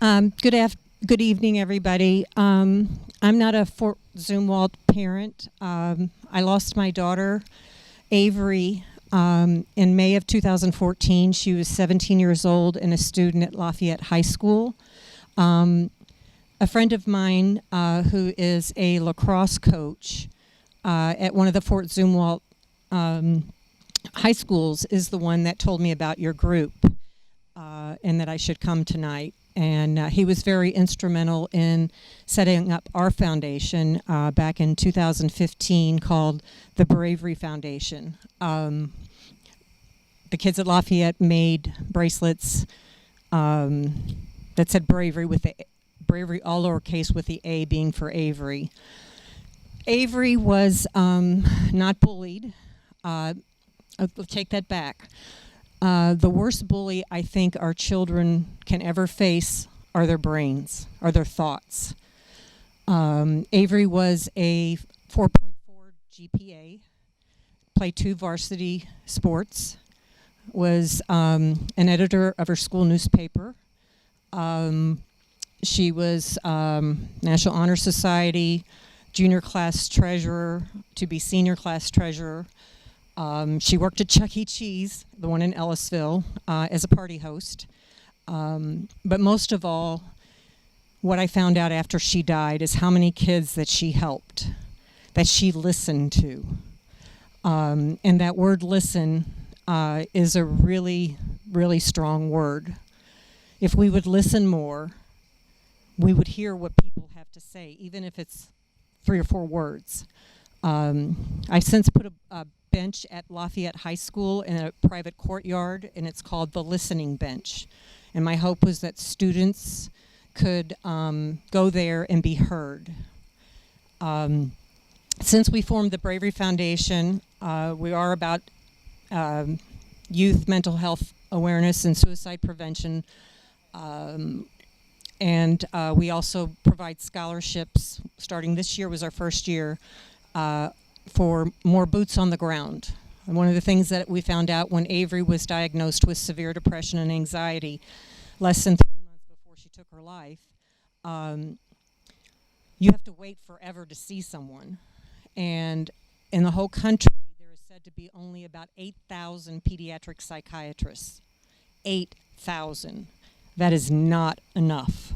Good evening, everybody. I'm not a Fort Zumwalt parent. I lost my daughter, Avery, in May of 2014. She was 17 years old and a student at Lafayette High School. A friend of mine who is a lacrosse coach at one of the Fort Zumwalt high schools is the one that told me about your group and that I should come tonight. And he was very instrumental in setting up our foundation back in 2015 called the Bravery Foundation. The kids at Lafayette made bracelets that said bravery, with the bravery all lowercase with the A being for Avery. Avery was not bullied. I'll take that back. The worst bully I think our children can ever face are their brains, are their thoughts. Avery was a 4.4 GPA, played 2 varsity sports, was an editor of her school newspaper. She was National Honor Society, junior class treasurer, to be senior class treasurer. She worked at Chuck E. Cheese, the one in Ellisville, as a party host. But most of all, what I found out after she died is how many kids that she helped, that she listened to. And that word listen is a really, really strong word. If we would listen more, we would hear what people have to say, even if it's 3 or 4 words. I've since put a bench at Lafayette High School in a private courtyard, and it's called the Listening Bench. And my hope was that students could go there and be heard. Since we formed the Bravery Foundation, we are about youth mental health awareness and suicide prevention. And we also provide scholarships. Starting this year was our first year for more boots on the ground. And one of the things that we found out when Avery was diagnosed with severe depression and anxiety, less than 3 months before she took her life, you have to wait forever to see someone. And in the whole country, there is said to be only about 8,000 pediatric psychiatrists. 8,000. That is not enough.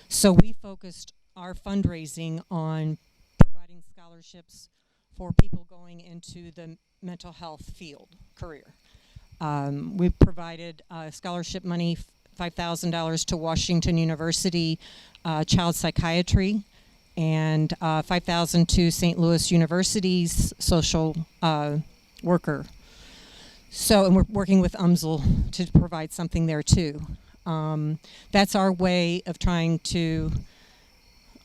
So we focused our fundraising on providing scholarships for people going into the mental health field career. We provided scholarship money, $5,000 to Washington University Child Psychiatry, and $5,000 to St. Louis University's social worker. So, and we're working with UMSL to provide something there too. That's our way of trying to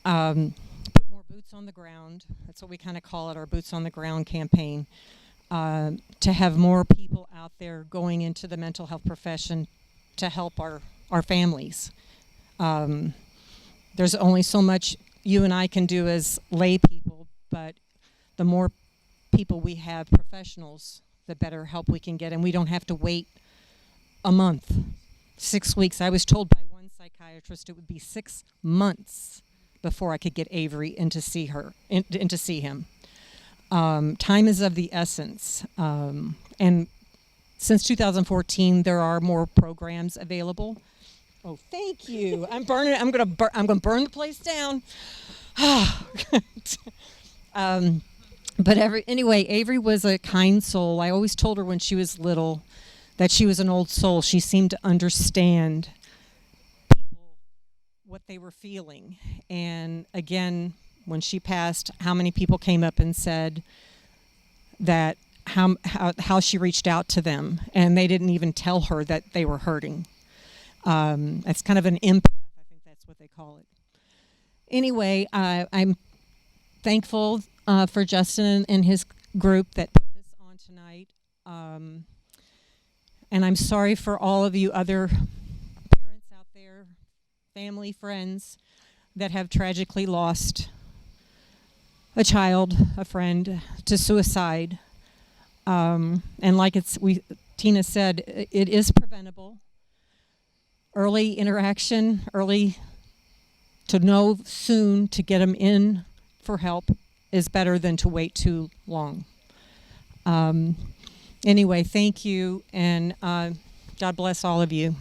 put more boots on the ground. That's what we kind of call it, our Boots on the Ground campaign, to have more people out there going into the mental health profession to help our families. There's only so much you and I can do as lay people, but the more people we have, professionals, the better help we can get, and we don't have to wait a month, 6 weeks. I was told by one psychiatrist it would be 6 months before I could get Avery in to see him. Time is of the essence, and since 2014, there are more programs available. Oh, thank you. I'm gonna burn the place down. But anyway, Avery was a kind soul. I always told her when she was little that she was an old soul. She seemed to understand people, what they were feeling. And again, when she passed, how many people came up and said that how she reached out to them, and they didn't even tell her that they were hurting. That's kind of an empath. I think that's what they call it. Anyway, I'm thankful for Justin and his group that put this on tonight. And I'm sorry for all of you other parents out there, family, friends, that have tragically lost a child, a friend, to suicide. And like Tina said, it is preventable. early interaction, early to know soon to get them in for help is better than to wait too long. Anyway, thank you, and God bless all of you.